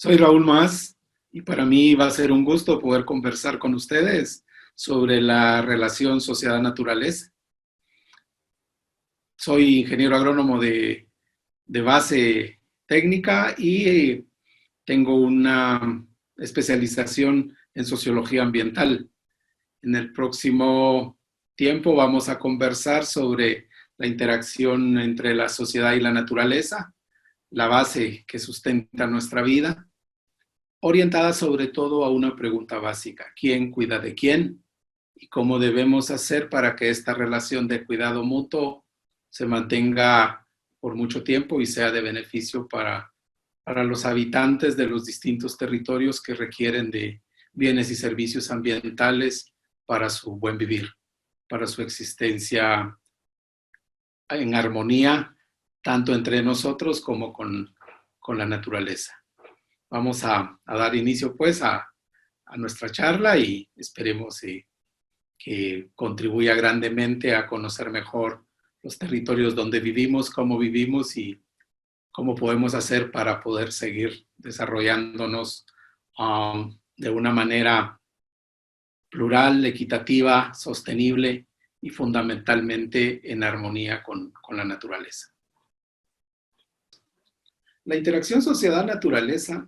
Soy Raúl Más y para mí va a ser un gusto poder conversar con ustedes sobre la relación sociedad-naturaleza. Soy ingeniero agrónomo de base técnica y tengo una especialización en sociología ambiental. En el próximo tiempo vamos a conversar sobre la interacción entre la sociedad y la naturaleza, la base que sustenta nuestra vida, orientada sobre todo a una pregunta básica: ¿quién cuida de quién? ¿Y cómo debemos hacer para que esta relación de cuidado mutuo se mantenga por mucho tiempo y sea de beneficio para los habitantes de los distintos territorios que requieren de bienes y servicios ambientales para su buen vivir, para su existencia en armonía, tanto entre nosotros como con la naturaleza? Vamos a dar inicio pues a nuestra charla y esperemos que contribuya grandemente a conocer mejor los territorios donde vivimos, cómo vivimos y cómo podemos hacer para poder seguir desarrollándonos de una manera plural, equitativa, sostenible y fundamentalmente en armonía con la naturaleza. La interacción sociedad-naturaleza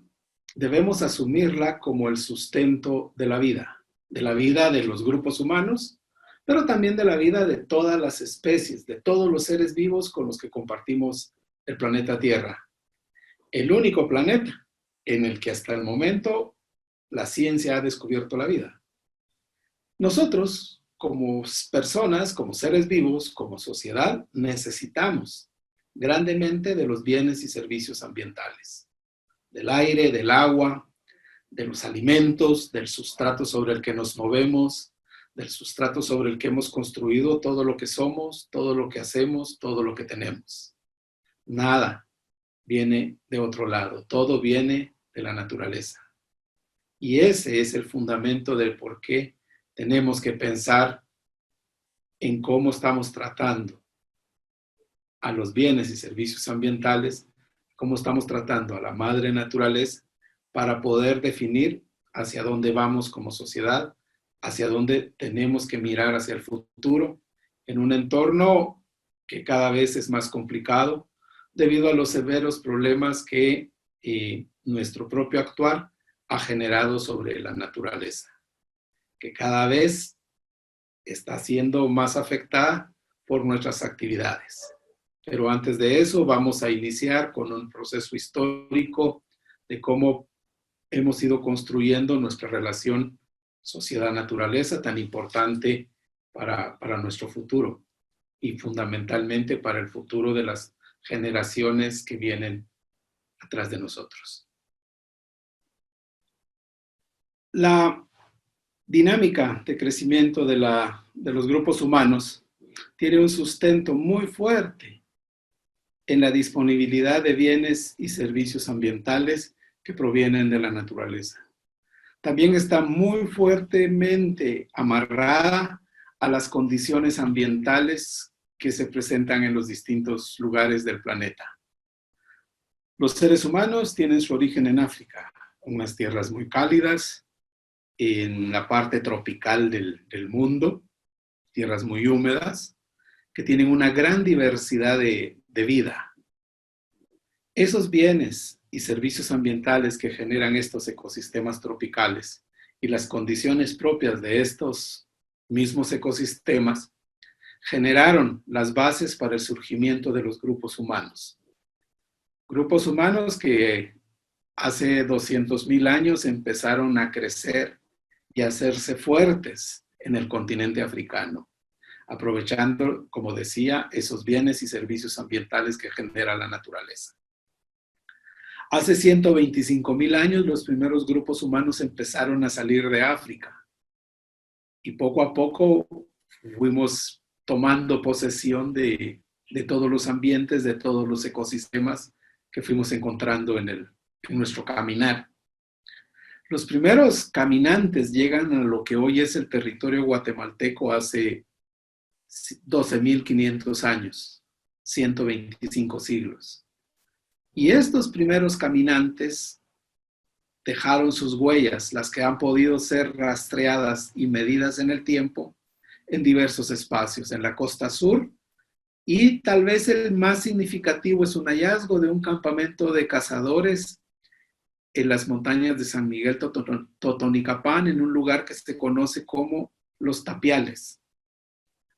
debemos asumirla como el sustento de la vida de los grupos humanos, pero también de la vida de todas las especies, de todos los seres vivos con los que compartimos el planeta Tierra. El único planeta en el que hasta el momento la ciencia ha descubierto la vida. Nosotros, como personas, como seres vivos, como sociedad, necesitamos grandemente de los bienes y servicios ambientales, del aire, del agua, de los alimentos, del sustrato sobre el que nos movemos, del sustrato sobre el que hemos construido todo lo que somos, todo lo que hacemos, todo lo que tenemos. Nada viene de otro lado, todo viene de la naturaleza. Y ese es el fundamento del por qué tenemos que pensar en cómo estamos tratando a los bienes y servicios ambientales, cómo estamos tratando a la madre naturaleza, para poder definir hacia dónde vamos como sociedad, hacia dónde tenemos que mirar hacia el futuro, en un entorno que cada vez es más complicado debido a los severos problemas que nuestro propio actuar ha generado sobre la naturaleza, que cada vez está siendo más afectada por nuestras actividades. Pero antes de eso vamos a iniciar con un proceso histórico de cómo hemos ido construyendo nuestra relación sociedad-naturaleza tan importante para nuestro futuro y fundamentalmente para el futuro de las generaciones que vienen atrás de nosotros. La dinámica de crecimiento de los grupos humanos tiene un sustento muy fuerte en la disponibilidad de bienes y servicios ambientales que provienen de la naturaleza. También está muy fuertemente amarrada a las condiciones ambientales que se presentan en los distintos lugares del planeta. Los seres humanos tienen su origen en África, unas tierras muy cálidas, en la parte tropical del mundo, tierras muy húmedas, que tienen una gran diversidad de vida. Esos bienes y servicios ambientales que generan estos ecosistemas tropicales y las condiciones propias de estos mismos ecosistemas generaron las bases para el surgimiento de los grupos humanos. Grupos humanos que hace 200,000 años empezaron a crecer y a hacerse fuertes en el continente africano, aprovechando, como decía, esos bienes y servicios ambientales que genera la naturaleza. Hace 125,000 años los primeros grupos humanos empezaron a salir de África y poco a poco fuimos tomando posesión de todos los ambientes, de todos los ecosistemas que fuimos encontrando en nuestro caminar. Los primeros caminantes llegan a lo que hoy es el territorio guatemalteco hace 12,500 años, 125 siglos. Y estos primeros caminantes dejaron sus huellas, las que han podido ser rastreadas y medidas en el tiempo, en diversos espacios, en la costa sur, y tal vez el más significativo es un hallazgo de un campamento de cazadores en las montañas de San Miguel Totonicapán, en un lugar que se conoce como Los Tapiales.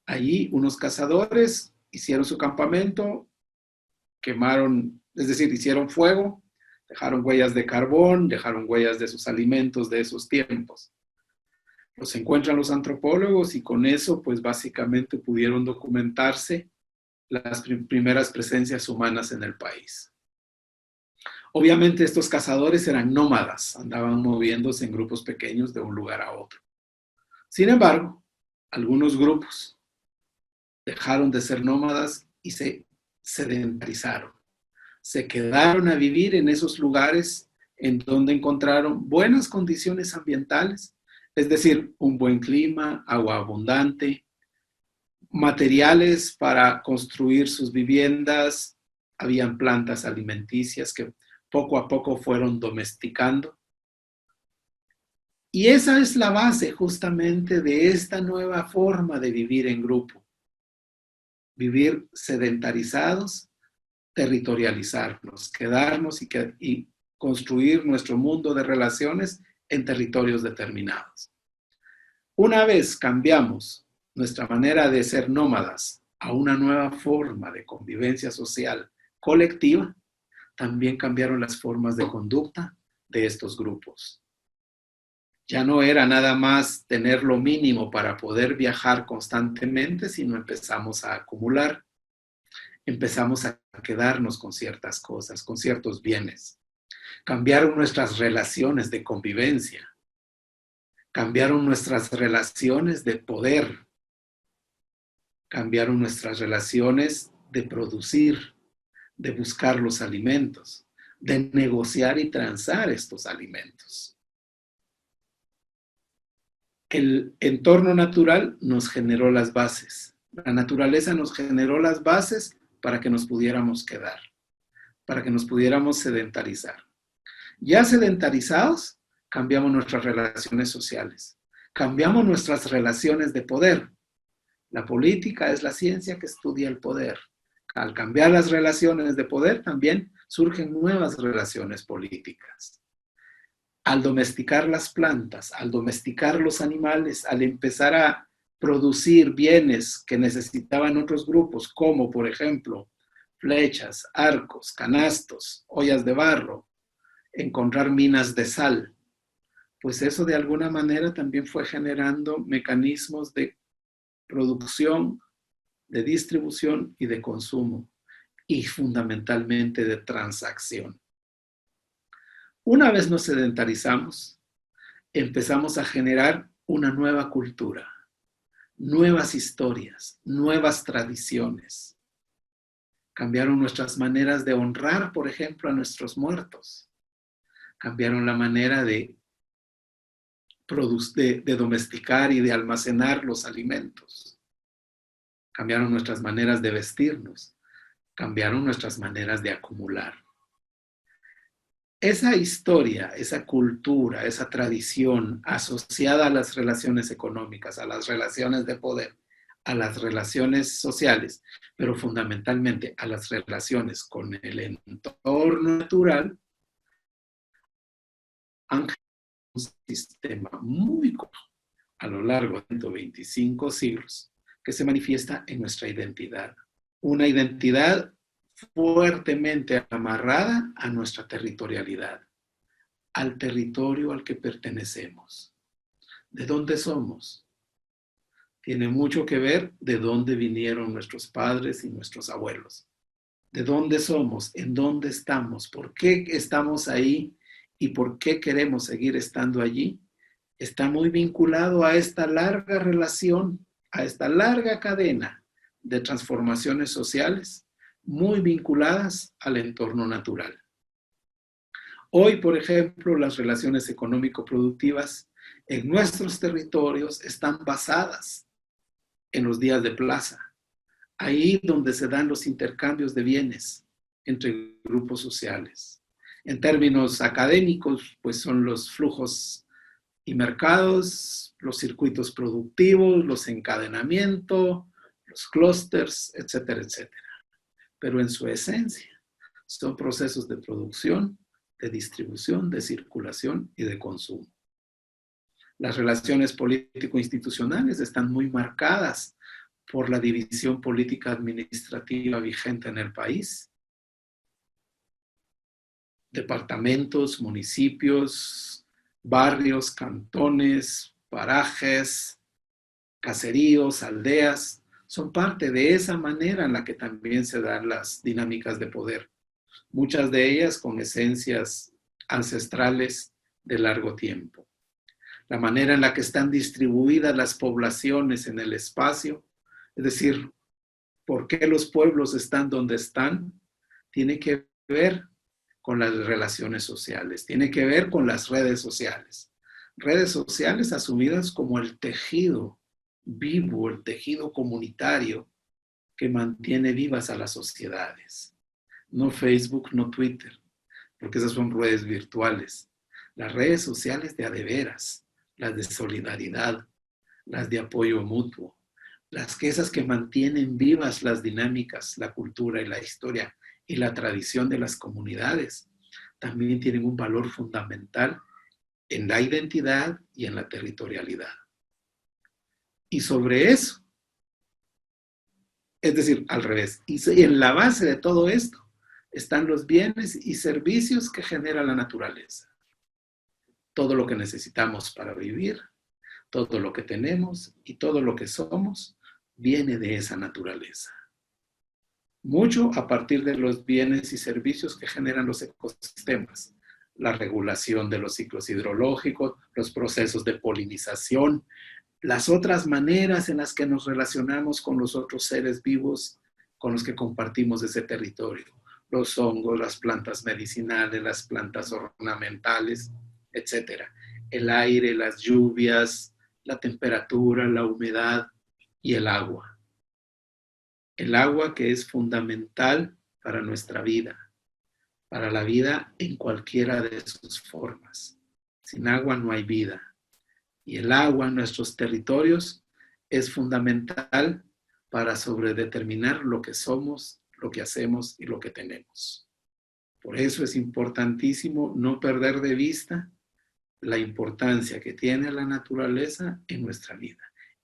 Allí unos cazadores hicieron su campamento, quemaron, es decir, hicieron fuego, dejaron huellas de carbón, dejaron huellas de sus alimentos de esos tiempos. Los encuentran los antropólogos y con eso, pues básicamente pudieron documentarse las primeras presencias humanas en el país. Obviamente estos cazadores eran nómadas, andaban moviéndose en grupos pequeños de un lugar a otro. Sin embargo, algunos grupos dejaron de ser nómadas y se sedentarizaron. Se quedaron a vivir en esos lugares en donde encontraron buenas condiciones ambientales, es decir, un buen clima, agua abundante, materiales para construir sus viviendas, habían plantas alimenticias que poco a poco fueron domesticando. Y esa es la base justamente de esta nueva forma de vivir en grupo. Vivir sedentarizados, territorializarnos, quedarnos y construir nuestro mundo de relaciones en territorios determinados. Una vez cambiamos nuestra manera de ser nómadas a una nueva forma de convivencia social colectiva, también cambiaron las formas de conducta de estos grupos. Ya no era nada más tener lo mínimo para poder viajar constantemente, sino empezamos a acumular, empezamos a quedarnos con ciertas cosas, con ciertos bienes. Cambiaron nuestras relaciones de convivencia, cambiaron nuestras relaciones de poder, cambiaron nuestras relaciones de producir, de buscar los alimentos, de negociar y transar estos alimentos. El entorno natural nos generó las bases. La naturaleza nos generó las bases para que nos pudiéramos quedar, para que nos pudiéramos sedentarizar. Ya sedentarizados, cambiamos nuestras relaciones sociales, cambiamos nuestras relaciones de poder. La política es la ciencia que estudia el poder. Al cambiar las relaciones de poder, también surgen nuevas relaciones políticas. Al domesticar las plantas, al domesticar los animales, al empezar a producir bienes que necesitaban otros grupos, como por ejemplo flechas, arcos, canastos, ollas de barro, encontrar minas de sal, pues eso de alguna manera también fue generando mecanismos de producción, de distribución y de consumo, y fundamentalmente de transacción. Una vez nos sedentarizamos, empezamos a generar una nueva cultura, nuevas historias, nuevas tradiciones. Cambiaron nuestras maneras de honrar, por ejemplo, a nuestros muertos. Cambiaron la manera de domesticar y de almacenar los alimentos. Cambiaron nuestras maneras de vestirnos. Cambiaron nuestras maneras de acumular. Esa historia, esa cultura, esa tradición asociada a las relaciones económicas, a las relaciones de poder, a las relaciones sociales, pero fundamentalmente a las relaciones con el entorno natural, han generado un sistema muy complejo a lo largo de 125 siglos que se manifiesta en nuestra identidad. Una identidad fuertemente amarrada a nuestra territorialidad, al territorio al que pertenecemos. ¿De dónde somos? Tiene mucho que ver de dónde vinieron nuestros padres y nuestros abuelos. ¿De dónde somos? ¿En dónde estamos? ¿Por qué estamos ahí? ¿Y por qué queremos seguir estando allí? Está muy vinculado a esta larga relación, a esta larga cadena de transformaciones sociales muy vinculadas al entorno natural. Hoy, por ejemplo, las relaciones económico-productivas en nuestros territorios están basadas en los días de plaza, ahí donde se dan los intercambios de bienes entre grupos sociales. En términos académicos, pues son los flujos y mercados, los circuitos productivos, los encadenamientos, los clústeres, etcétera, etcétera. Pero en su esencia son procesos de producción, de distribución, de circulación y de consumo. Las relaciones político-institucionales están muy marcadas por la división política administrativa vigente en el país. Departamentos, municipios, barrios, cantones, parajes, caseríos, aldeas, son parte de esa manera en la que también se dan las dinámicas de poder, muchas de ellas con esencias ancestrales de largo tiempo. La manera en la que están distribuidas las poblaciones en el espacio, es decir, por qué los pueblos están donde están, tiene que ver con las relaciones sociales, tiene que ver con las redes sociales. Redes sociales asumidas como el tejido vivo, el tejido comunitario que mantiene vivas a las sociedades. No Facebook, no Twitter, porque esas son redes virtuales. Las redes sociales de a de veras, las de solidaridad, las de apoyo mutuo, esas que mantienen vivas las dinámicas, la cultura y la historia y la tradición de las comunidades, también tienen un valor fundamental en la identidad y en la territorialidad. Y sobre eso, es decir, al revés, y en la base de todo esto están los bienes y servicios que genera la naturaleza. Todo lo que necesitamos para vivir, todo lo que tenemos y todo lo que somos viene de esa naturaleza. Mucho a partir de los bienes y servicios que generan los ecosistemas, la regulación de los ciclos hidrológicos, los procesos de polinización, las otras maneras en las que nos relacionamos con los otros seres vivos con los que compartimos ese territorio, los hongos, las plantas medicinales, las plantas ornamentales, etc. El aire, las lluvias, la temperatura, la humedad y el agua. El agua que es fundamental para nuestra vida, para la vida en cualquiera de sus formas. Sin agua no hay vida. Y el agua en nuestros territorios es fundamental para sobredeterminar lo que somos, lo que hacemos y lo que tenemos. Por eso es importantísimo no perder de vista la importancia que tiene la naturaleza en nuestra vida.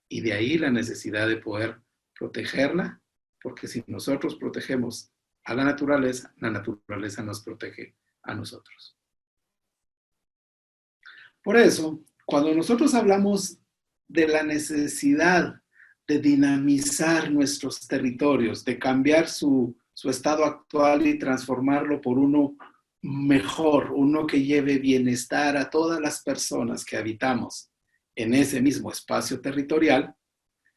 Y de ahí la necesidad de poder protegerla, porque si nosotros protegemos a la naturaleza nos protege a nosotros. Por eso, cuando nosotros hablamos de la necesidad de dinamizar nuestros territorios, de cambiar su estado actual y transformarlo por uno mejor, uno que lleve bienestar a todas las personas que habitamos en ese mismo espacio territorial,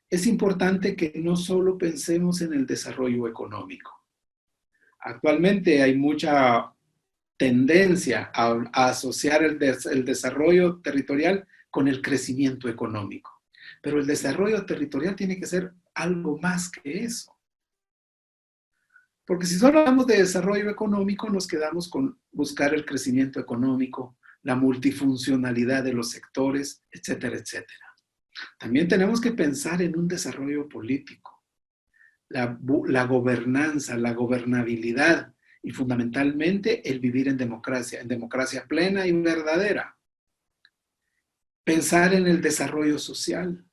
es importante que no solo pensemos en el desarrollo económico. Actualmente hay mucha tendencia a asociar el desarrollo territorial con el crecimiento económico. Pero el desarrollo territorial tiene que ser algo más que eso. Porque si solo hablamos de desarrollo económico, nos quedamos con buscar el crecimiento económico, la multifuncionalidad de los sectores, etcétera, etcétera. También tenemos que pensar en un desarrollo político, la gobernanza, la gobernabilidad y fundamentalmente el vivir en democracia plena y verdadera. Pensar en el desarrollo social,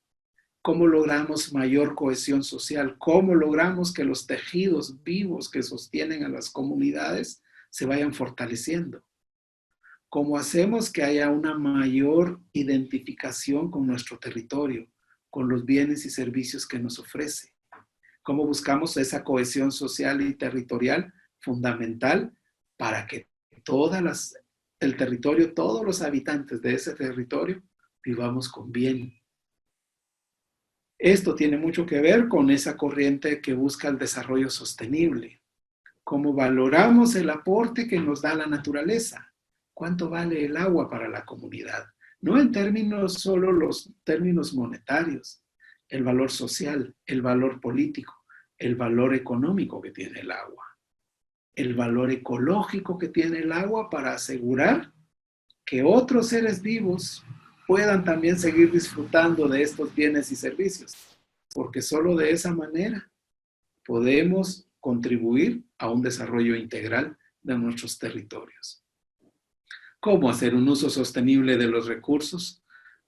cómo logramos mayor cohesión social, cómo logramos que los tejidos vivos que sostienen a las comunidades se vayan fortaleciendo. Cómo hacemos que haya una mayor identificación con nuestro territorio, con los bienes y servicios que nos ofrece. Cómo buscamos esa cohesión social y territorial fundamental para que el territorio, todos los habitantes de ese territorio, vivamos con bien. Esto tiene mucho que ver con esa corriente que busca el desarrollo sostenible. Cómo valoramos el aporte que nos da la naturaleza. ¿Cuánto vale el agua para la comunidad? No en términos solo los términos monetarios, el valor social, el valor político, el valor económico que tiene el agua. el valor ecológico que tiene el agua para asegurar que otros seres vivos puedan también seguir disfrutando de estos bienes y servicios, porque solo de esa manera podemos contribuir a un desarrollo integral de nuestros territorios. ¿Cómo hacer un uso sostenible de los recursos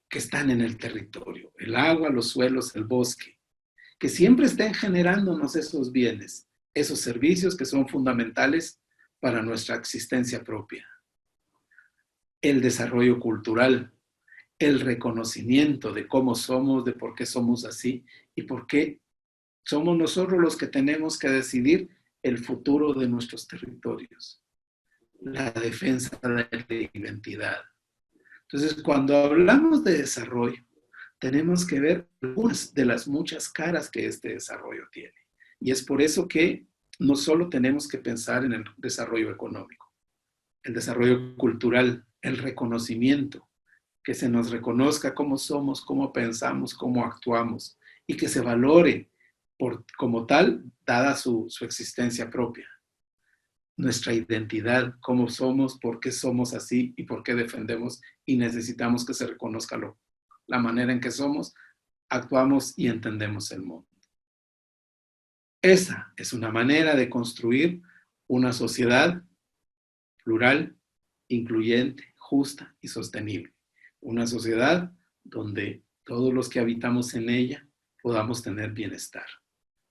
que están en el territorio? El agua, los suelos, el bosque. Que siempre estén generándonos esos bienes, esos servicios que son fundamentales para nuestra existencia propia. El desarrollo cultural, el reconocimiento de cómo somos, de por qué somos así y por qué somos nosotros los que tenemos que decidir el futuro de nuestros territorios. La defensa de la identidad. Entonces, cuando hablamos de desarrollo, tenemos que ver algunas de las muchas caras que este desarrollo tiene. Y es por eso que no solo tenemos que pensar en el desarrollo económico, el desarrollo cultural, el reconocimiento, que se nos reconozca cómo somos, cómo pensamos, cómo actuamos, y que se valore como tal, dada su existencia propia. Nuestra identidad, cómo somos, por qué somos así y por qué defendemos y necesitamos que se reconozca la manera en que somos, actuamos y entendemos el mundo. Esa es una manera de construir una sociedad plural, incluyente, justa y sostenible. Una sociedad donde todos los que habitamos en ella podamos tener bienestar,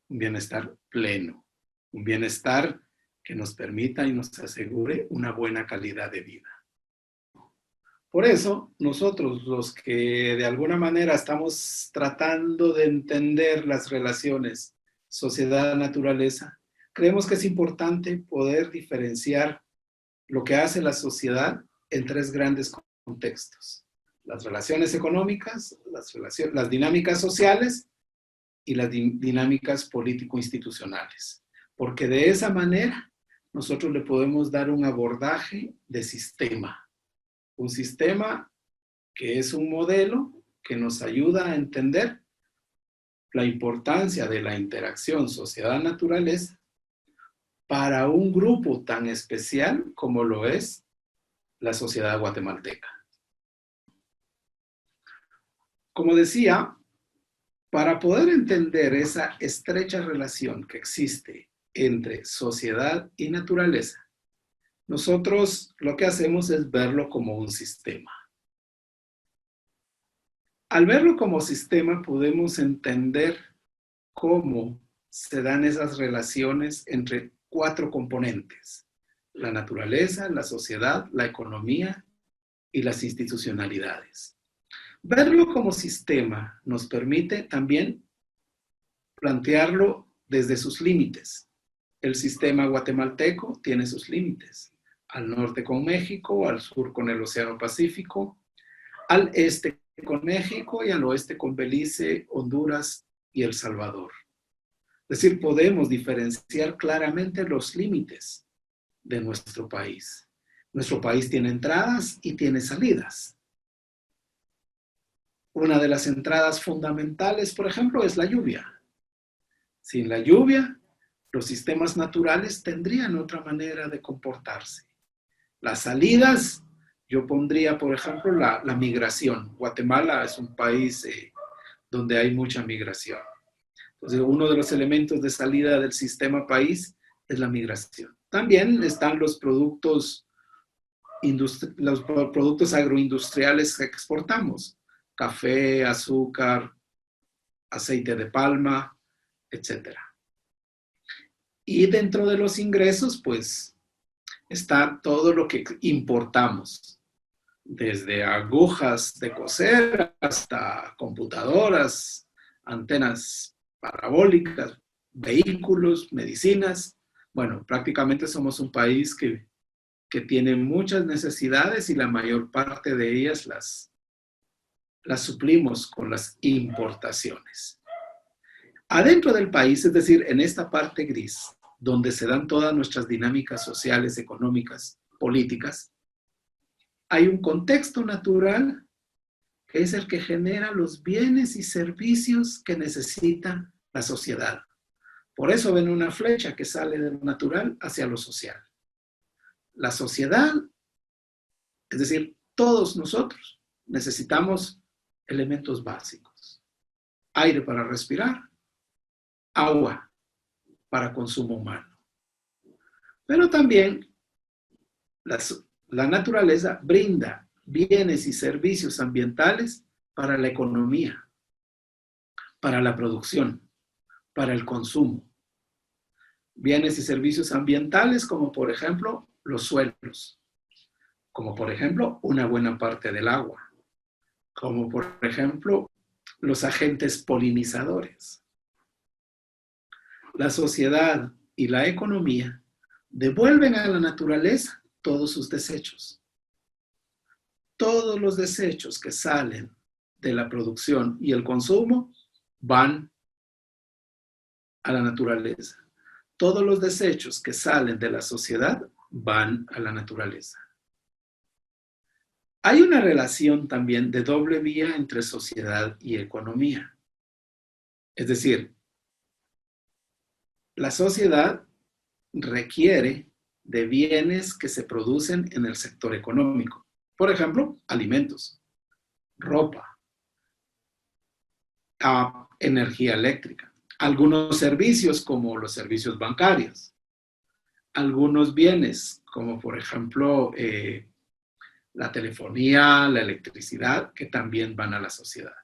un bienestar pleno, un bienestar que nos permita y nos asegure una buena calidad de vida. Por eso, nosotros, los que de alguna manera estamos tratando de entender las relaciones sociedad-naturaleza, creemos que es importante poder diferenciar lo que hace la sociedad en tres grandes contextos: las relaciones económicas, las dinámicas sociales y las dinámicas político-institucionales. Porque de esa manera nosotros le podemos dar un abordaje de sistema. Un sistema que es un modelo que nos ayuda a entender la importancia de la interacción sociedad-naturaleza para un grupo tan especial como lo es la sociedad guatemalteca. Como decía, para poder entender esa estrecha relación que existe entre sociedad y naturaleza, nosotros lo que hacemos es verlo como un sistema. Al verlo como sistema podemos entender cómo se dan esas relaciones entre cuatro componentes: la naturaleza, la sociedad, la economía y las institucionalidades. Verlo como sistema nos permite también plantearlo desde sus límites. El sistema guatemalteco tiene sus límites: al norte con México, al sur con el Océano Pacífico, al este con México y al oeste con Belice, Honduras y El Salvador. Es decir, podemos diferenciar claramente los límites de nuestro país. Nuestro país tiene entradas y tiene salidas. Una de las entradas fundamentales, por ejemplo, es la lluvia. Sin la lluvia, los sistemas naturales tendrían otra manera de comportarse. Las salidas, yo pondría, por ejemplo, la migración. Guatemala es un país donde hay mucha migración. Entonces, uno de los elementos de salida del sistema país es la migración. También están los productos agroindustriales que exportamos: café, azúcar, aceite de palma, etc. Y dentro de los ingresos, pues, está todo lo que importamos, desde agujas de coser hasta computadoras, antenas parabólicas, vehículos, medicinas. Bueno, prácticamente somos un país que tiene muchas necesidades y la mayor parte de ellas las suplimos con las importaciones. Adentro del país, es decir, en esta parte gris, donde se dan todas nuestras dinámicas sociales, económicas, políticas, hay un contexto natural que es el que genera los bienes y servicios que necesita la sociedad. Por eso ven una flecha que sale de lo natural hacia lo social. La sociedad, es decir, todos nosotros necesitamos elementos básicos. Aire para respirar, agua para consumo humano. Pero también la, la naturaleza brinda bienes y servicios ambientales para la economía, para la producción, para el consumo. Bienes y servicios ambientales como por ejemplo los suelos, como por ejemplo una buena parte del agua, como por ejemplo los agentes polinizadores. La sociedad y la economía devuelven a la naturaleza todos sus desechos. Todos los desechos que salen de la producción y el consumo van a la naturaleza. Todos los desechos que salen de la sociedad van a la naturaleza. Hay una relación también de doble vía entre sociedad y economía. Es decir, la sociedad requiere de bienes que se producen en el sector económico. Por ejemplo, alimentos, ropa, energía eléctrica, algunos servicios como los servicios bancarios, algunos bienes como por ejemplo la telefonía, la electricidad, que también van a la sociedad.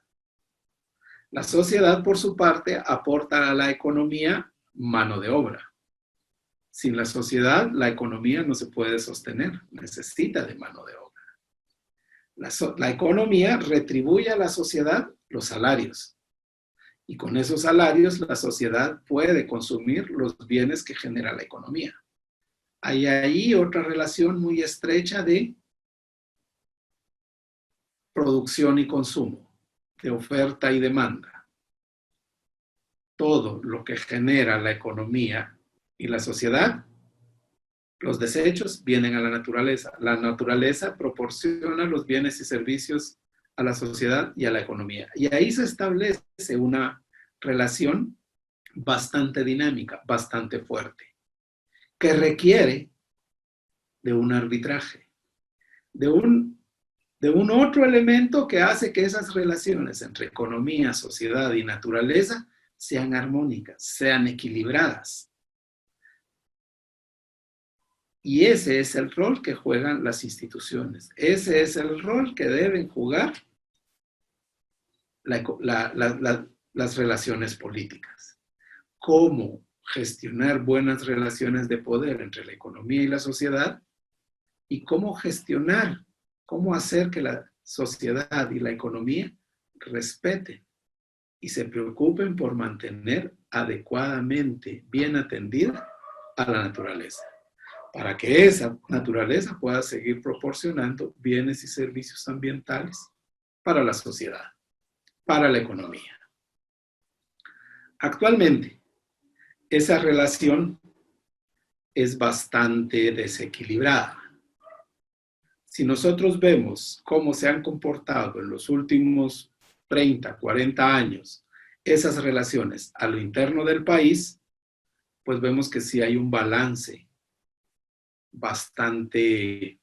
La sociedad, por su parte, aporta a la economía mano de obra. Sin la sociedad, la economía no se puede sostener, necesita de mano de obra. La economía retribuye a la sociedad los salarios. Y con esos salarios, la sociedad puede consumir los bienes que genera la economía. Hay ahí otra relación muy estrecha de producción y consumo, de oferta y demanda. Todo lo que genera la economía y la sociedad, los desechos vienen a la naturaleza. La naturaleza proporciona los bienes y servicios a la sociedad y a la economía. Y ahí se establece una relación bastante dinámica, bastante fuerte, que requiere de un arbitraje, de un otro elemento que hace que esas relaciones entre economía, sociedad y naturaleza sean armónicas, sean equilibradas. Y ese es el rol que juegan las instituciones. Ese es el rol que deben jugar las relaciones políticas. Cómo gestionar buenas relaciones de poder entre la economía y la sociedad y cómo gestionar, cómo hacer que la sociedad y la economía respeten y se preocupen por mantener adecuadamente bien atendida a la naturaleza, para que esa naturaleza pueda seguir proporcionando bienes y servicios ambientales para la sociedad, para la economía. Actualmente, esa relación es bastante desequilibrada. Si nosotros vemos cómo se han comportado en los últimos 30, 40 años esas relaciones a lo interno del país, pues vemos que sí hay un balance bastante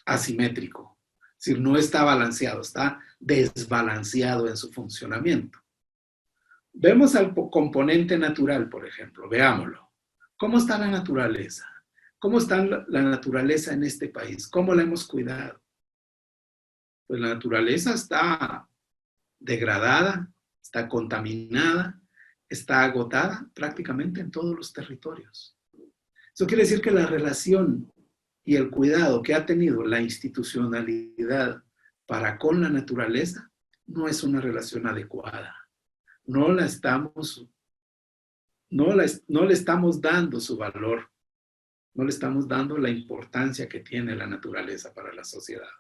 asimétrico. Es decir, no está balanceado, está desbalanceado en su funcionamiento. Vemos al componente natural, por ejemplo, veámoslo. ¿Cómo está la naturaleza? ¿Cómo está la naturaleza en este país? ¿Cómo la hemos cuidado? Pues la naturaleza está degradada, está contaminada, está agotada prácticamente en todos los territorios. Eso quiere decir que la relación y el cuidado que ha tenido la institucionalidad para con la naturaleza no es una relación adecuada. No le estamos dando su valor, no le estamos dando la importancia que tiene la naturaleza para la sociedad.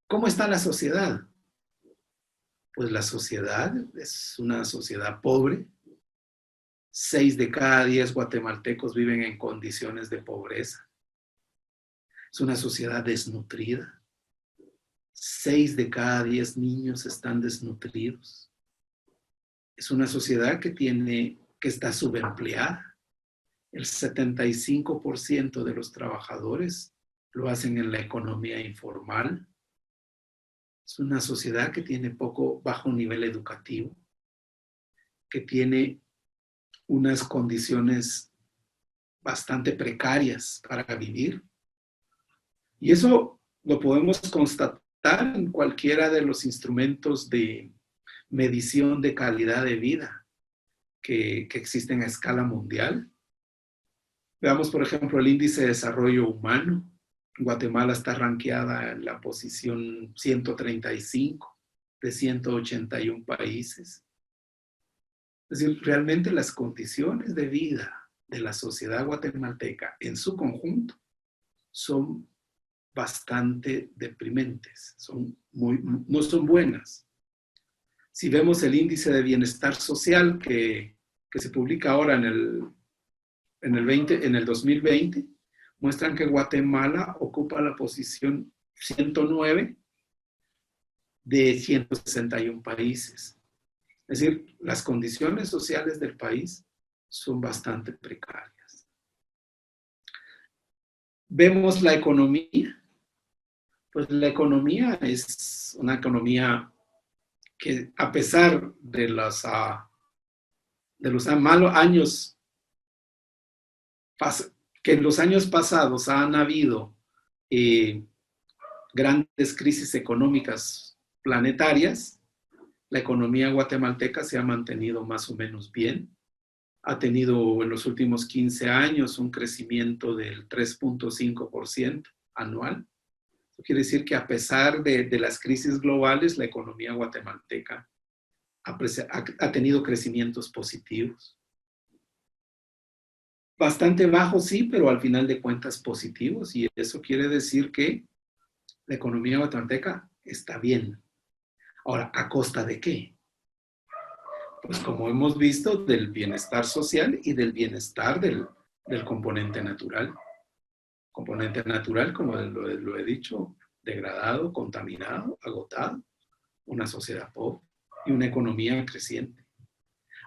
¿Cómo está la sociedad? Pues la sociedad es una sociedad pobre. 6 de cada 10 guatemaltecos viven en condiciones de pobreza. Es una sociedad desnutrida. 6 de cada 10 niños están desnutridos. Es una sociedad que tiene que está subempleada. El 75% de los trabajadores lo hacen en la economía informal. Es una sociedad que tiene bajo nivel educativo, que tiene unas condiciones bastante precarias para vivir. Y eso lo podemos constatar en cualquiera de los instrumentos de medición de calidad de vida que existen a escala mundial. Veamos, por ejemplo, el índice de desarrollo humano. Guatemala está rankeada en la posición 135 de 181 países. Es decir, realmente las condiciones de vida de la sociedad guatemalteca en su conjunto son bastante deprimentes, no son buenas. Si vemos el índice de bienestar social que se publica ahora en el 2020, muestran que Guatemala ocupa la posición 109 de 161 países. Es decir, las condiciones sociales del país son bastante precarias. Vemos la economía. Pues la economía es una economía que, a pesar de los malos años, que en los años pasados han habido grandes crisis económicas planetarias, la economía guatemalteca se ha mantenido más o menos bien. Ha tenido en los últimos 15 años un crecimiento del 3.5% anual. Eso quiere decir que, a pesar de las crisis globales, la economía guatemalteca ha tenido crecimientos positivos. Bastante bajos, sí, pero al final de cuentas positivos. Y eso quiere decir que la economía guatemalteca está bien. Ahora, ¿a costa de qué? Pues, como hemos visto, del bienestar social y del bienestar del componente natural. Componente natural, como lo he dicho, degradado, contaminado, agotado, una sociedad pobre y una economía creciente.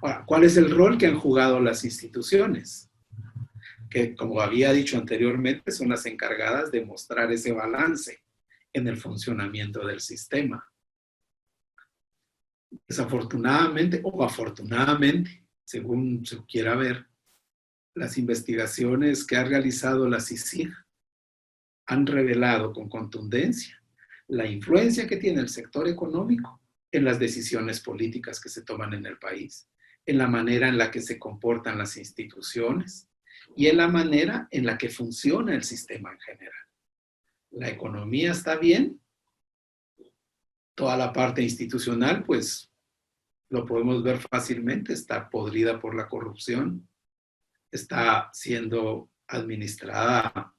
Ahora, ¿cuál es el rol que han jugado las instituciones? Que, como había dicho anteriormente, son las encargadas de mostrar ese balance en el funcionamiento del sistema. Desafortunadamente o afortunadamente, según se quiera ver, las investigaciones que ha realizado la CICIG han revelado con contundencia la influencia que tiene el sector económico en las decisiones políticas que se toman en el país, en la manera en la que se comportan las instituciones y en la manera en la que funciona el sistema en general. La economía está bien, toda la parte institucional, pues lo podemos ver fácilmente, está podrida por la corrupción, está siendo administrada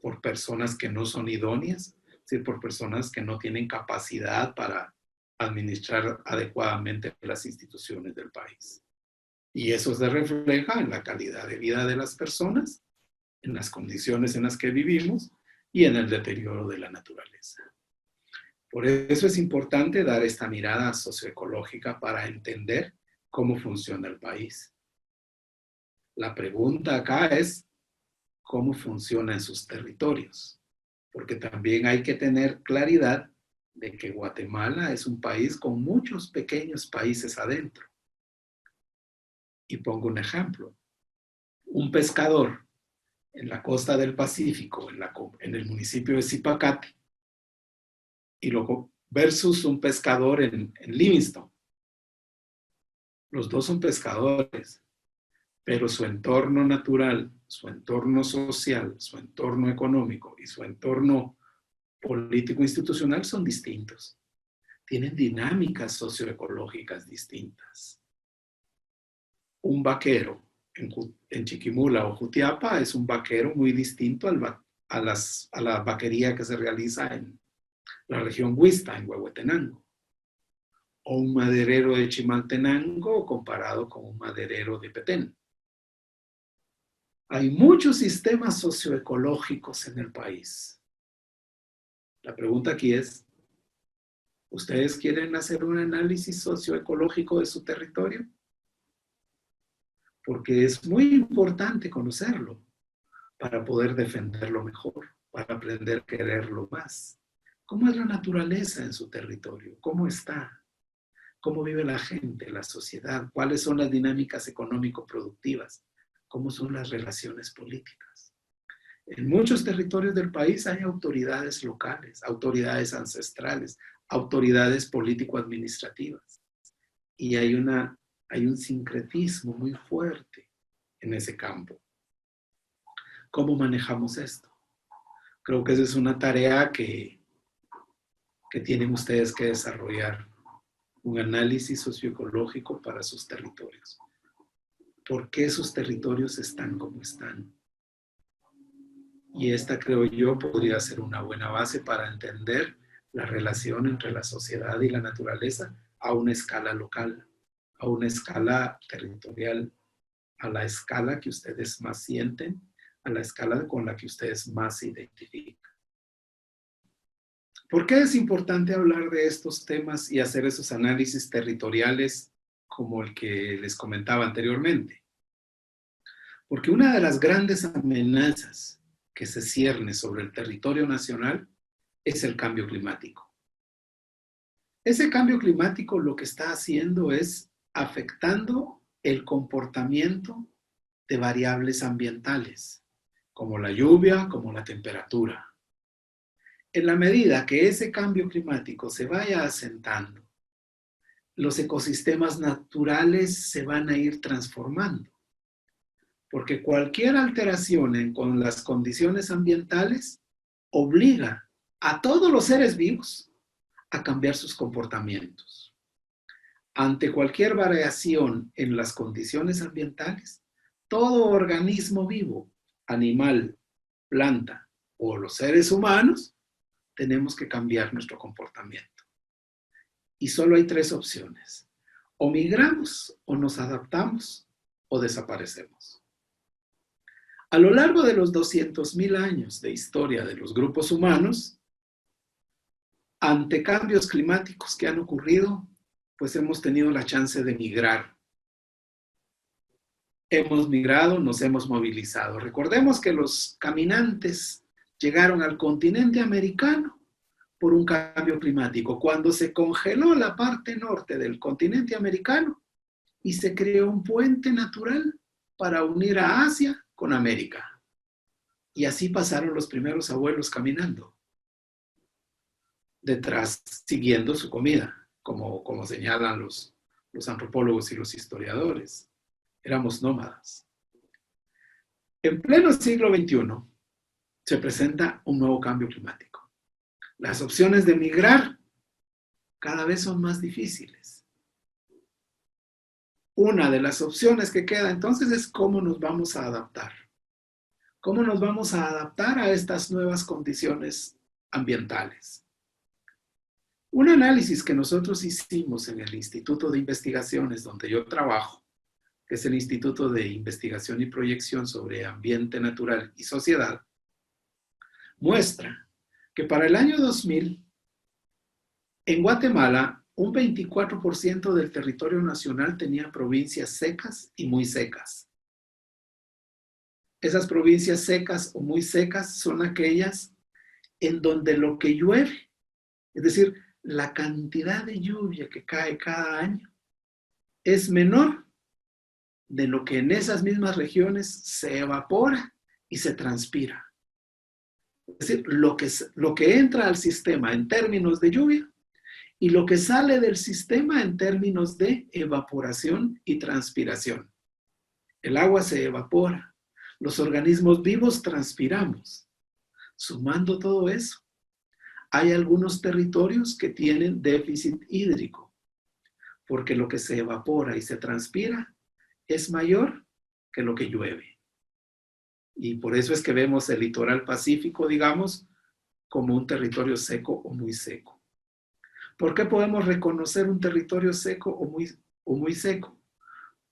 por personas que no son idóneas, es decir, por personas que no tienen capacidad para administrar adecuadamente las instituciones del país. Y eso se refleja en la calidad de vida de las personas, en las condiciones en las que vivimos y en el deterioro de la naturaleza. Por eso es importante dar esta mirada socioecológica para entender cómo funciona el país. La pregunta acá es cómo funciona en sus territorios, porque también hay que tener claridad de que Guatemala es un país con muchos pequeños países adentro. Y pongo un ejemplo. Un pescador en la costa del Pacífico, en el municipio de Zipacate, y luego versus un pescador en Livingston. Los dos son pescadores, pero su entorno natural, su entorno social, su entorno económico y su entorno político institucional son distintos. Tienen dinámicas socioecológicas distintas. Un vaquero en Chiquimula o Jutiapa es un vaquero muy distinto a la vaquería que se realiza en la región Huista, en Huehuetenango, o un maderero de Chimaltenango comparado con un maderero de Petén. Hay muchos sistemas socioecológicos en el país. La pregunta aquí es, ¿ustedes quieren hacer un análisis socioecológico de su territorio? porque es muy importante conocerlo para poder defenderlo mejor, para aprender a quererlo más. ¿Cómo es la naturaleza en su territorio? ¿Cómo está? ¿Cómo vive la gente, la sociedad? ¿Cuáles son las dinámicas económico-productivas? ¿Cómo son las relaciones políticas? En muchos territorios del país hay autoridades locales, autoridades ancestrales, autoridades político-administrativas. Y hay un sincretismo muy fuerte en ese campo. ¿Cómo manejamos esto? Creo que esa es una tarea que tienen ustedes que desarrollar, un análisis socioecológico para sus territorios. ¿Por qué sus territorios están como están? Y esta, creo yo, podría ser una buena base para entender la relación entre la sociedad y la naturaleza a una escala local, a una escala territorial, a la escala que ustedes más sienten, a la escala con la que ustedes más se identifican. ¿Por qué es importante hablar de estos temas y hacer esos análisis territoriales como el que les comentaba anteriormente? Porque una de las grandes amenazas que se cierne sobre el territorio nacional es el cambio climático. Ese cambio climático lo que está haciendo es afectando el comportamiento de variables ambientales, como la lluvia, como la temperatura. En la medida que ese cambio climático se vaya asentando, los ecosistemas naturales se van a ir transformando. Porque cualquier alteración con las condiciones ambientales obliga a todos los seres vivos a cambiar sus comportamientos. Ante cualquier variación en las condiciones ambientales, todo organismo vivo, animal, planta o los seres humanos, tenemos que cambiar nuestro comportamiento. Y solo hay tres opciones. O migramos, o nos adaptamos, o desaparecemos. A lo largo de los 200,000 años de historia de los grupos humanos, ante cambios climáticos que han ocurrido, pues hemos tenido la chance de migrar. Hemos migrado, nos hemos movilizado. Recordemos que los caminantes llegaron al continente americano por un cambio climático, cuando se congeló la parte norte del continente americano y se creó un puente natural para unir a Asia con América. Y así pasaron los primeros abuelos caminando, detrás, siguiendo su comida, como señalan los antropólogos y los historiadores. Éramos nómadas. En pleno siglo XXI se presenta un nuevo cambio climático. Las opciones de migrar cada vez son más difíciles. Una de las opciones que queda entonces es cómo nos vamos a adaptar. ¿Cómo nos vamos a adaptar a estas nuevas condiciones ambientales? Un análisis que nosotros hicimos en el Instituto de Investigaciones donde yo trabajo, que es el Instituto de Investigación y Proyección sobre Ambiente Natural y Sociedad, muestra que para el año 2000, en Guatemala, un 24% del territorio nacional tenía provincias secas y muy secas. Esas provincias secas o muy secas son aquellas en donde lo que llueve, es decir, la cantidad de lluvia que cae cada año, es menor de lo que en esas mismas regiones se evapora y se transpira. Es decir, lo que entra al sistema en términos de lluvia y lo que sale del sistema en términos de evaporación y transpiración. El agua se evapora, los organismos vivos transpiramos. Sumando todo eso, hay algunos territorios que tienen déficit hídrico, porque lo que se evapora y se transpira es mayor que lo que llueve. Y por eso es que vemos el litoral pacífico, digamos, como un territorio seco o muy seco. ¿Por qué podemos reconocer un territorio seco o muy seco?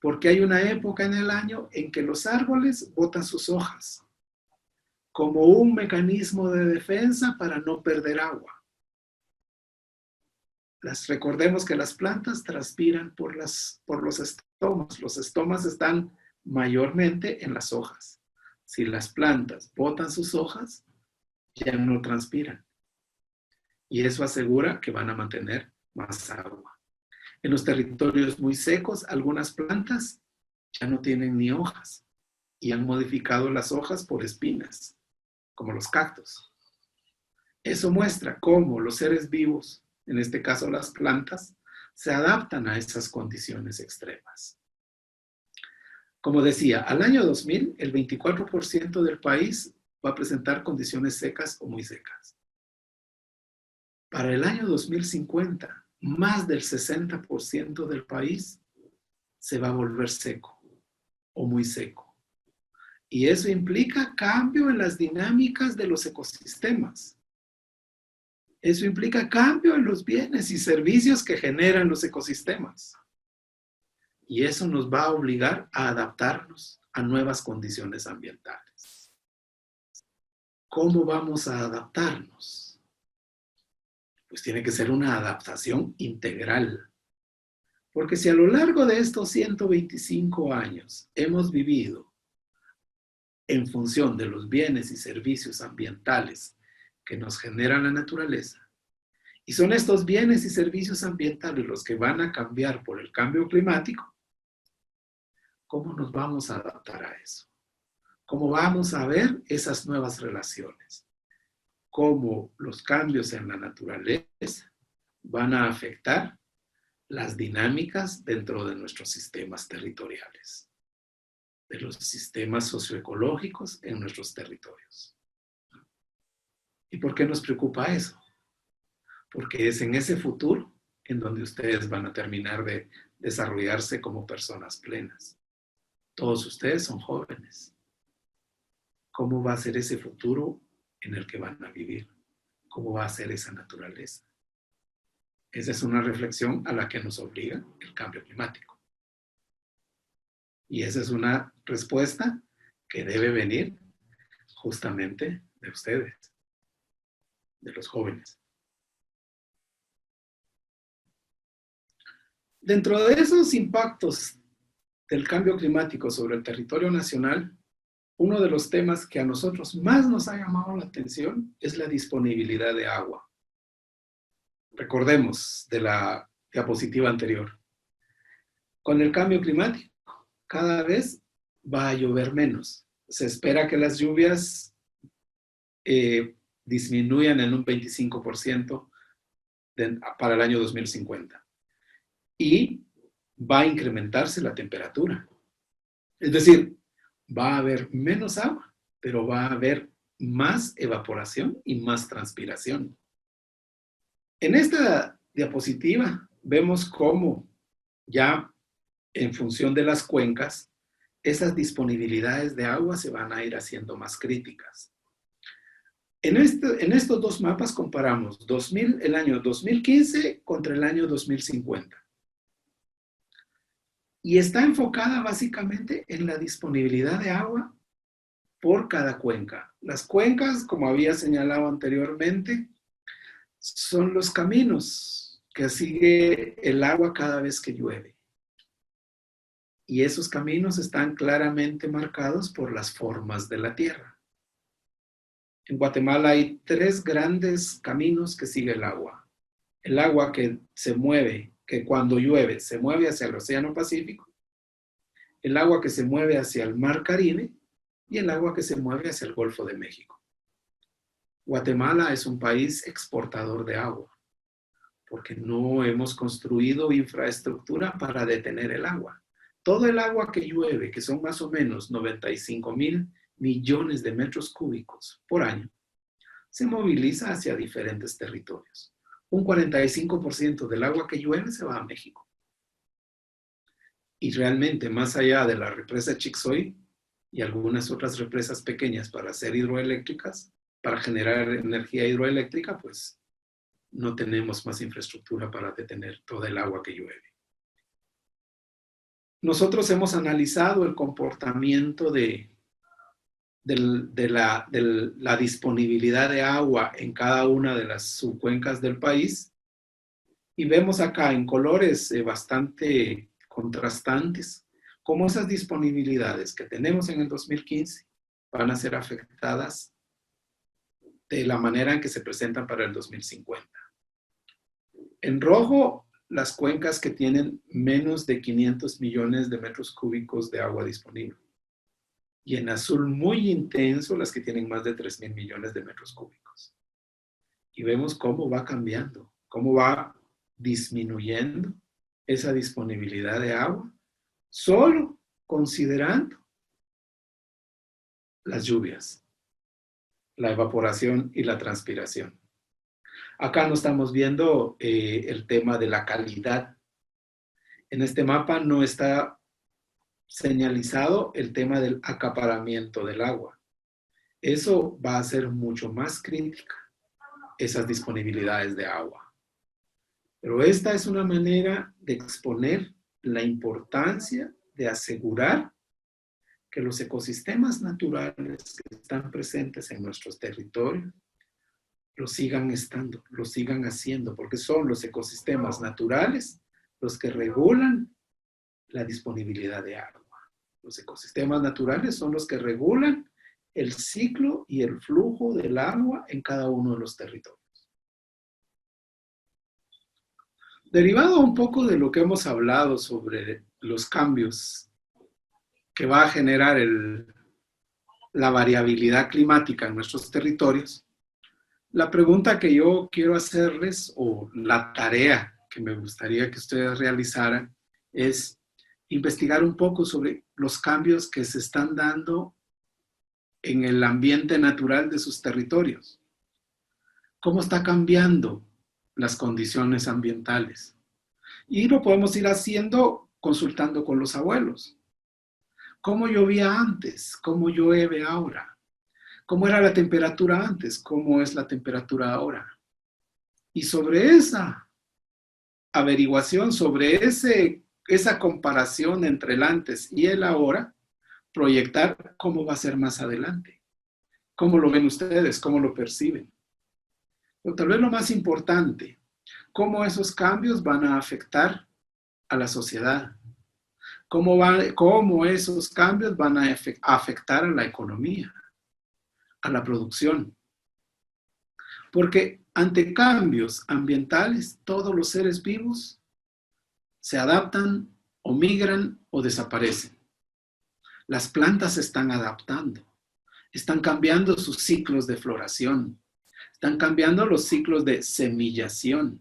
Porque hay una época en el año en que los árboles botan sus hojas como un mecanismo de defensa para no perder agua. Recordemos que las plantas transpiran por los estomas. Los estomas están mayormente en las hojas. Si las plantas botan sus hojas, ya no transpiran. Y eso asegura que van a mantener más agua. En los territorios muy secos, algunas plantas ya no tienen ni hojas y han modificado las hojas por espinas, como los cactus. Eso muestra cómo los seres vivos, en este caso las plantas, se adaptan a esas condiciones extremas. Como decía, al año 2000, el 24% del país va a presentar condiciones secas o muy secas. Para el año 2050, más del 60% del país se va a volver seco o muy seco. Y eso implica cambio en las dinámicas de los ecosistemas. Eso implica cambio en los bienes y servicios que generan los ecosistemas. Y eso nos va a obligar a adaptarnos a nuevas condiciones ambientales. ¿Cómo vamos a adaptarnos? Pues tiene que ser una adaptación integral. Porque si a lo largo de estos 125 años hemos vivido en función de los bienes y servicios ambientales que nos genera la naturaleza, y son estos bienes y servicios ambientales los que van a cambiar por el cambio climático, ¿cómo nos vamos a adaptar a eso? ¿Cómo vamos a ver esas nuevas relaciones? ¿Cómo los cambios en la naturaleza van a afectar las dinámicas dentro de nuestros sistemas territoriales, de los sistemas socioecológicos en nuestros territorios? ¿Y por qué nos preocupa eso? Porque es en ese futuro en donde ustedes van a terminar de desarrollarse como personas plenas. Todos ustedes son jóvenes. ¿Cómo va a ser ese futuro en el que van a vivir? ¿Cómo va a ser esa naturaleza? Esa es una reflexión a la que nos obliga el cambio climático. Y esa es una respuesta que debe venir justamente de ustedes, de los jóvenes. Dentro de esos impactos del cambio climático sobre el territorio nacional, uno de los temas que a nosotros más nos ha llamado la atención es la disponibilidad de agua. Recordemos de la diapositiva anterior. Con el cambio climático, cada vez va a llover menos. Se espera que las lluvias disminuyan en un 25% para el año 2050. Y va a incrementarse la temperatura. Es decir, va a haber menos agua, pero va a haber más evaporación y más transpiración. En esta diapositiva vemos cómo ya en función de las cuencas, esas disponibilidades de agua se van a ir haciendo más críticas. En estos dos mapas comparamos el año 2015 contra el año 2050. Y está enfocada básicamente en la disponibilidad de agua por cada cuenca. Las cuencas, como había señalado anteriormente, son los caminos que sigue el agua cada vez que llueve. Y esos caminos están claramente marcados por las formas de la tierra. En Guatemala hay 3 grandes caminos que sigue el agua. El agua que se mueve, que cuando llueve se mueve hacia el Océano Pacífico, el agua que se mueve hacia el Mar Caribe y el agua que se mueve hacia el Golfo de México. Guatemala es un país exportador de agua, porque no hemos construido infraestructura para detener el agua. Todo el agua que llueve, que son más o menos 95,000 millones de metros cúbicos por año, se moviliza hacia diferentes territorios. Un 45% del agua que llueve se va a México. Y realmente, más allá de la represa Chixoy y algunas otras represas pequeñas para hacer hidroeléctricas, para generar energía hidroeléctrica, pues no tenemos más infraestructura para detener toda el agua que llueve. Nosotros hemos analizado el comportamiento de la disponibilidad de agua en cada una de las subcuencas del país y vemos acá en colores bastante contrastantes cómo esas disponibilidades que tenemos en el 2015 van a ser afectadas de la manera en que se presentan para el 2050. En rojo, las cuencas que tienen menos de 500 millones de metros cúbicos de agua disponible. Y en azul muy intenso, las que tienen más de 3.000 millones de metros cúbicos. Y vemos cómo va cambiando, cómo va disminuyendo esa disponibilidad de agua, solo considerando las lluvias, la evaporación y la transpiración. Acá no estamos viendo el tema de la calidad. En este mapa no está señalizado el tema del acaparamiento del agua. Eso va a ser mucho más crítica, esas disponibilidades de agua. Pero esta es una manera de exponer la importancia de asegurar que los ecosistemas naturales que están presentes en nuestros territorios lo sigan estando, lo sigan haciendo, porque son los ecosistemas naturales los que regulan la disponibilidad de agua. Los ecosistemas naturales son los que regulan el ciclo y el flujo del agua en cada uno de los territorios. Derivado un poco de lo que hemos hablado sobre los cambios que va a generar la variabilidad climática en nuestros territorios, la pregunta que yo quiero hacerles, o la tarea que me gustaría que ustedes realizaran, es investigar un poco sobre los cambios que se están dando en el ambiente natural de sus territorios. ¿Cómo está cambiando las condiciones ambientales? Y lo podemos ir haciendo consultando con los abuelos. ¿Cómo llovía antes? ¿Cómo llueve ahora? ¿Cómo era la temperatura antes? ¿Cómo es la temperatura ahora? Y sobre esa averiguación, sobre esa comparación entre el antes y el ahora, proyectar cómo va a ser más adelante. ¿Cómo lo ven ustedes? ¿Cómo lo perciben? Pero tal vez lo más importante, cómo esos cambios van a afectar a la sociedad. Cómo esos cambios van a afectar a la economía, a la producción. Porque ante cambios ambientales, todos los seres vivos se adaptan o migran o desaparecen. Las plantas se están adaptando, están cambiando sus ciclos de floración, están cambiando los ciclos de semillación.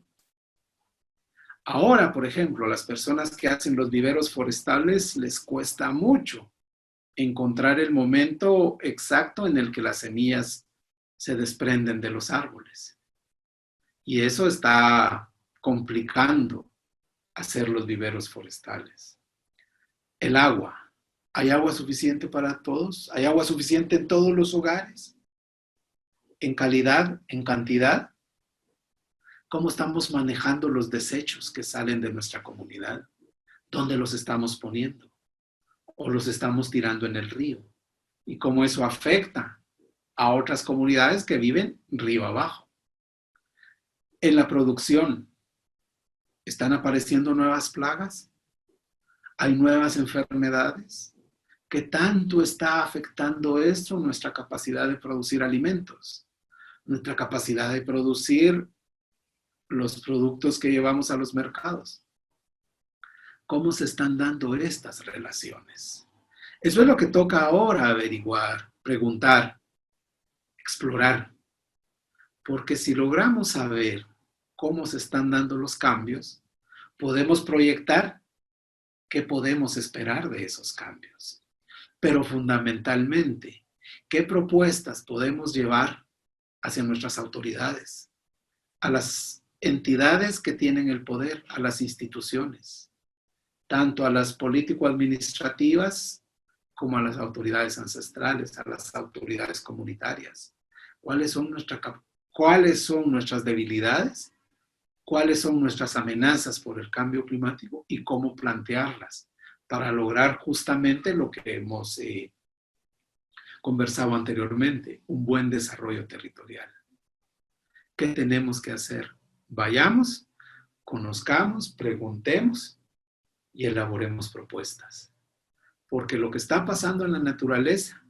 Ahora, por ejemplo, las personas que hacen los viveros forestales les cuesta mucho encontrar el momento exacto en el que las semillas se desprenden de los árboles. Y eso está complicando hacer los viveros forestales. El agua. ¿Hay agua suficiente para todos? ¿Hay agua suficiente en todos los hogares? ¿En calidad? ¿En cantidad? ¿Cómo estamos manejando los desechos que salen de nuestra comunidad? ¿Dónde los estamos poniendo? ¿O los estamos tirando en el río? ¿Y cómo eso afecta a otras comunidades que viven río abajo? En la producción, ¿están apareciendo nuevas plagas? ¿Hay nuevas enfermedades? ¿Qué tanto está afectando esto nuestra capacidad de producir alimentos? Nuestra capacidad de producir los productos que llevamos a los mercados. ¿Cómo se están dando estas relaciones? Eso es lo que toca ahora averiguar, preguntar, explorar. Porque si logramos saber cómo se están dando los cambios, podemos proyectar qué podemos esperar de esos cambios. Pero fundamentalmente, ¿qué propuestas podemos llevar hacia nuestras autoridades, a las entidades que tienen el poder, a las instituciones, tanto a las político-administrativas como a las autoridades ancestrales, a las autoridades comunitarias? ¿Cuáles son nuestras debilidades? ¿Cuáles son nuestras amenazas por el cambio climático? Y cómo plantearlas para lograr justamente lo que hemos conversado anteriormente, un buen desarrollo territorial. ¿Qué tenemos que hacer? Vayamos, conozcamos, preguntemos y elaboremos propuestas. porque lo que está pasando en la naturaleza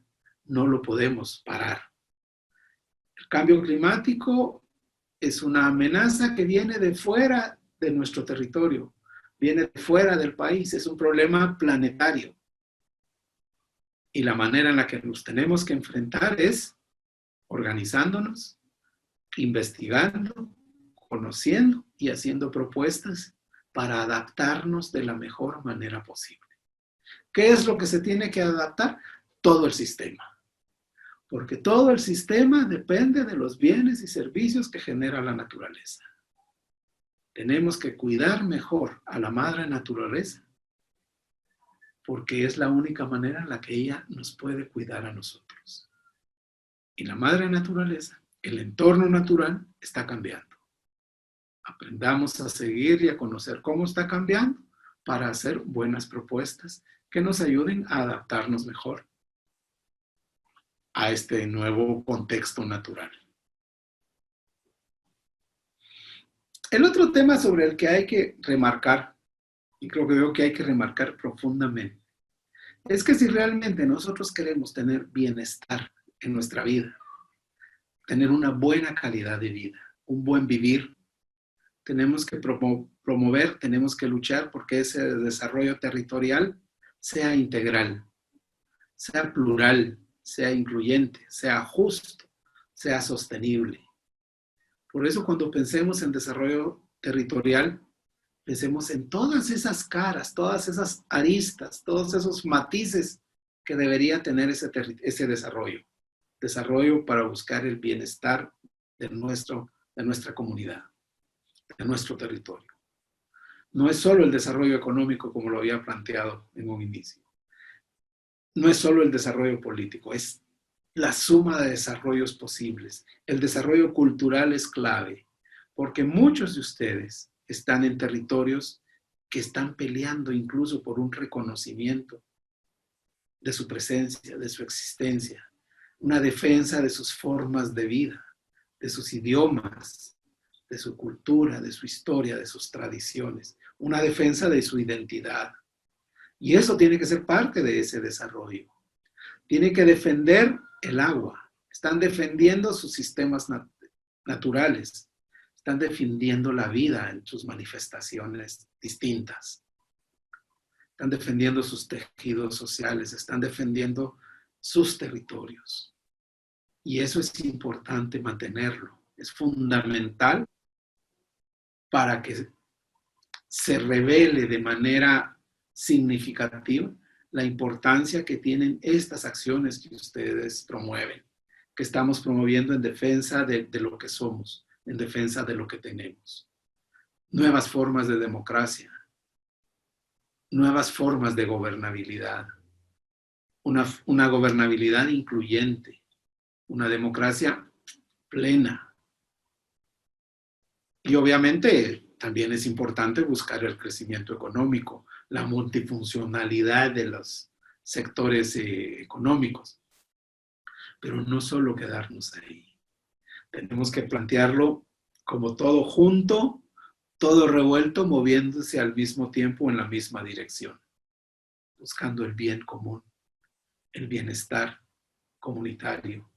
no lo podemos parar. El cambio climático es una amenaza que viene de fuera de nuestro territorio, viene de fuera del país, es un problema planetario. Y la manera en la que nos tenemos que enfrentar es organizándonos, investigando, conociendo y haciendo propuestas para adaptarnos de la mejor manera posible. ¿Qué es lo que se tiene que adaptar? Todo el sistema. Porque todo el sistema depende de los bienes y servicios que genera la naturaleza. Tenemos que cuidar mejor a la madre naturaleza, porque es la única manera en la que ella nos puede cuidar a nosotros. Y la madre naturaleza, el entorno natural, está cambiando. Aprendamos a seguir y a conocer cómo está cambiando para hacer buenas propuestas que nos ayuden a adaptarnos mejor a este nuevo contexto natural. El otro tema sobre el que hay que remarcar, y creo que hay que remarcar profundamente, es que si realmente nosotros queremos tener bienestar en nuestra vida, tener una buena calidad de vida, un buen vivir, tenemos que promover, tenemos que luchar porque ese desarrollo territorial sea integral, sea plural, sea incluyente, sea justo, sea sostenible. Por eso cuando pensemos en desarrollo territorial, pensemos en todas esas caras, todas esas aristas, todos esos matices que debería tener ese desarrollo. Desarrollo para buscar el bienestar de nuestra comunidad, de nuestro territorio. No es solo el desarrollo económico como lo había planteado en un inicio. No es solo el desarrollo político, es la suma de desarrollos posibles. El desarrollo cultural es clave, porque muchos de ustedes están en territorios que están peleando incluso por un reconocimiento de su presencia, de su existencia, una defensa de sus formas de vida, de sus idiomas, de su cultura, de su historia, de sus tradiciones, una defensa de su identidad. Y eso tiene que ser parte de ese desarrollo. Tiene que defender el agua. Están defendiendo sus sistemas naturales. Están defendiendo la vida en sus manifestaciones distintas. Están defendiendo sus tejidos sociales. Están defendiendo sus territorios. Y eso es importante mantenerlo. Es fundamental para que se revele de manera significativa la importancia que tienen estas acciones que ustedes promueven, que estamos promoviendo en defensa de lo que somos, en defensa de lo que tenemos. Nuevas formas de democracia, nuevas formas de gobernabilidad, una gobernabilidad incluyente, una democracia plena. Y obviamente también es importante buscar el crecimiento económico, la multifuncionalidad de los sectores económicos. Pero no solo quedarnos ahí. Tenemos que plantearlo como todo junto, todo revuelto, moviéndose al mismo tiempo en la misma dirección, buscando el bien común, el bienestar comunitario,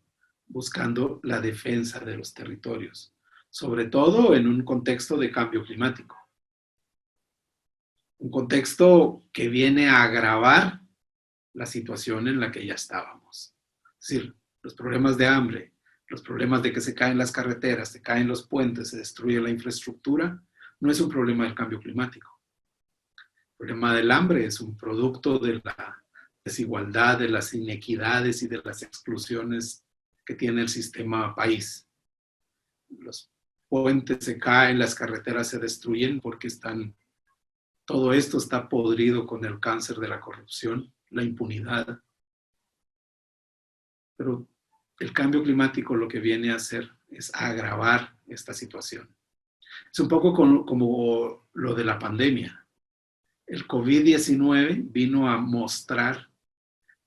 buscando la defensa de los territorios, sobre todo en un contexto de cambio climático. Un contexto que viene a agravar la situación en la que ya estábamos. Es decir, los problemas de hambre, los problemas de que se caen las carreteras, se caen los puentes, se destruye la infraestructura, no es un problema del cambio climático. El problema del hambre es un producto de la desigualdad, de las inequidades y de las exclusiones que tiene el sistema país. Los puentes se caen, las carreteras se destruyen porque todo esto está podrido con el cáncer de la corrupción, la impunidad. Pero el cambio climático lo que viene a hacer es agravar esta situación. Es un poco como lo de la pandemia. El COVID-19 vino a mostrar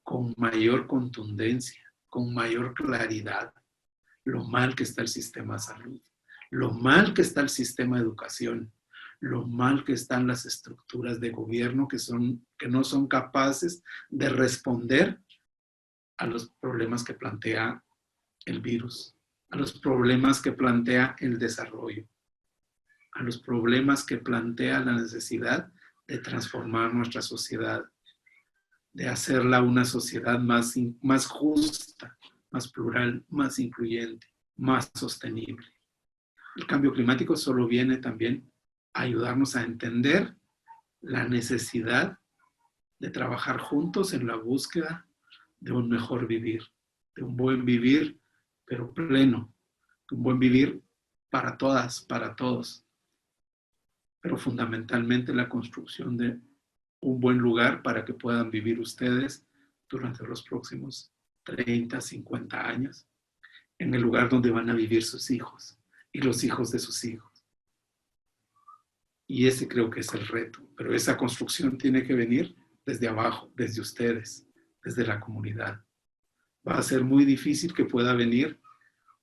con mayor contundencia, con mayor claridad, lo mal que está el sistema de salud, lo mal que está el sistema de educación, lo mal que están las estructuras de gobierno que no son capaces de responder a los problemas que plantea el virus, a los problemas que plantea el desarrollo, a los problemas que plantea la necesidad de transformar nuestra sociedad, de hacerla una sociedad más justa, más plural, más incluyente, más sostenible. El cambio climático solo viene también a ayudarnos a entender la necesidad de trabajar juntos en la búsqueda de un mejor vivir, de un buen vivir, pero pleno, de un buen vivir para todas, para todos, pero fundamentalmente la construcción de un buen lugar para que puedan vivir ustedes durante los próximos 30, 50 años, en el lugar donde van a vivir sus hijos y los hijos de sus hijos. Y ese creo que es el reto, pero esa construcción tiene que venir desde abajo, desde ustedes, desde la comunidad. Va a ser muy difícil que pueda venir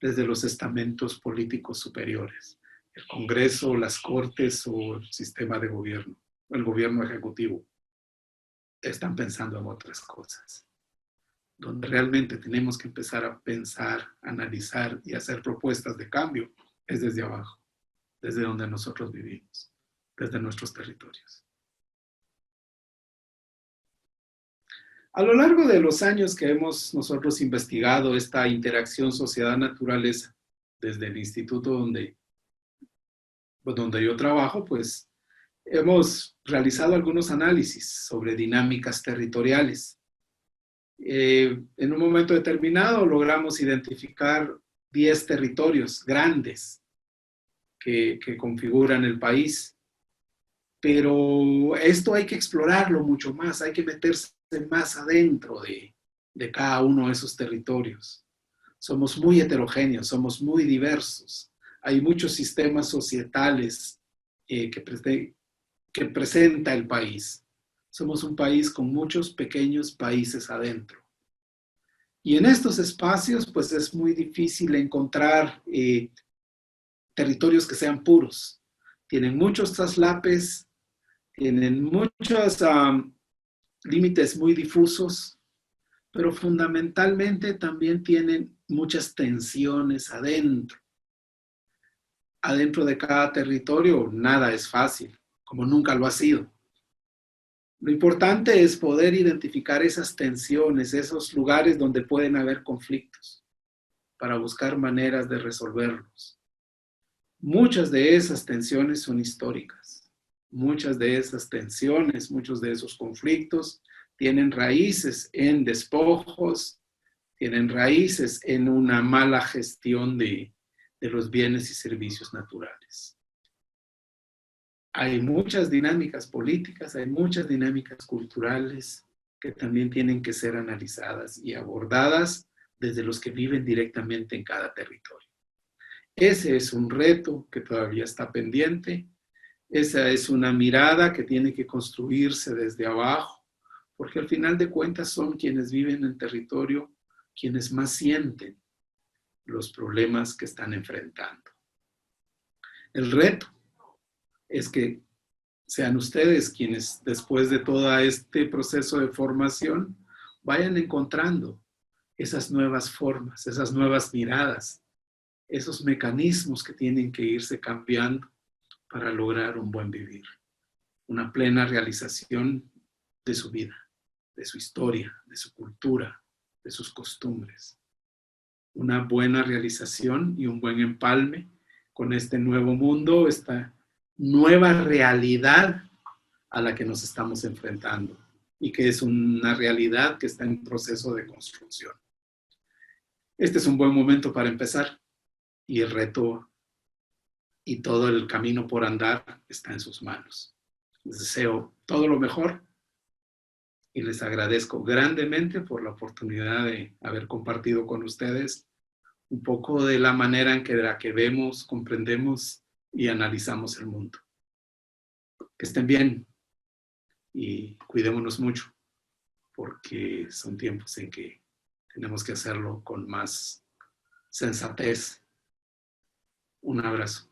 desde los estamentos políticos superiores, el Congreso, las Cortes o el sistema de gobierno, el gobierno ejecutivo. Están pensando en otras cosas. Donde realmente tenemos que empezar a pensar, analizar y hacer propuestas de cambio es desde abajo, desde donde nosotros vivimos, desde nuestros territorios. A lo largo de los años que hemos nosotros investigado esta interacción sociedad-naturaleza, desde el instituto donde yo trabajo, pues hemos realizado algunos análisis sobre dinámicas territoriales. En un momento determinado logramos identificar 10 territorios grandes que configuran el país, pero esto hay que explorarlo mucho más, hay que meterse más adentro de cada uno de esos territorios. Somos muy heterogéneos, somos muy diversos, hay muchos sistemas societales que presenta el país. Somos un país con muchos pequeños países adentro. Y en estos espacios, pues es muy difícil encontrar territorios que sean puros. Tienen muchos traslapes, tienen muchos límites muy difusos, pero fundamentalmente también tienen muchas tensiones adentro. Adentro de cada territorio nada es fácil, como nunca lo ha sido. Lo importante es poder identificar esas tensiones, esos lugares donde pueden haber conflictos, para buscar maneras de resolverlos. Muchas de esas tensiones son históricas. Muchas de esas tensiones, muchos de esos conflictos tienen raíces en despojos, tienen raíces en una mala gestión de los bienes y servicios naturales. Hay muchas dinámicas políticas, hay muchas dinámicas culturales que también tienen que ser analizadas y abordadas desde los que viven directamente en cada territorio. Ese es un reto que todavía está pendiente. Esa es una mirada que tiene que construirse desde abajo, porque al final de cuentas son quienes viven en territorio quienes más sienten los problemas que están enfrentando. El reto es que sean ustedes quienes, después de todo este proceso de formación, vayan encontrando esas nuevas formas, esas nuevas miradas, esos mecanismos que tienen que irse cambiando para lograr un buen vivir, una plena realización de su vida, de su historia, de su cultura, de sus costumbres. Una buena realización y un buen empalme con este nuevo mundo, esta nueva realidad a la que nos estamos enfrentando y que es una realidad que está en proceso de construcción. Este es un buen momento para empezar y el reto y todo el camino por andar está en sus manos. Les deseo todo lo mejor y les agradezco grandemente por la oportunidad de haber compartido con ustedes un poco de la manera en la que vemos, comprendemos y analizamos el mundo. Que estén bien y cuidémonos mucho, porque son tiempos en que tenemos que hacerlo con más sensatez. Un abrazo.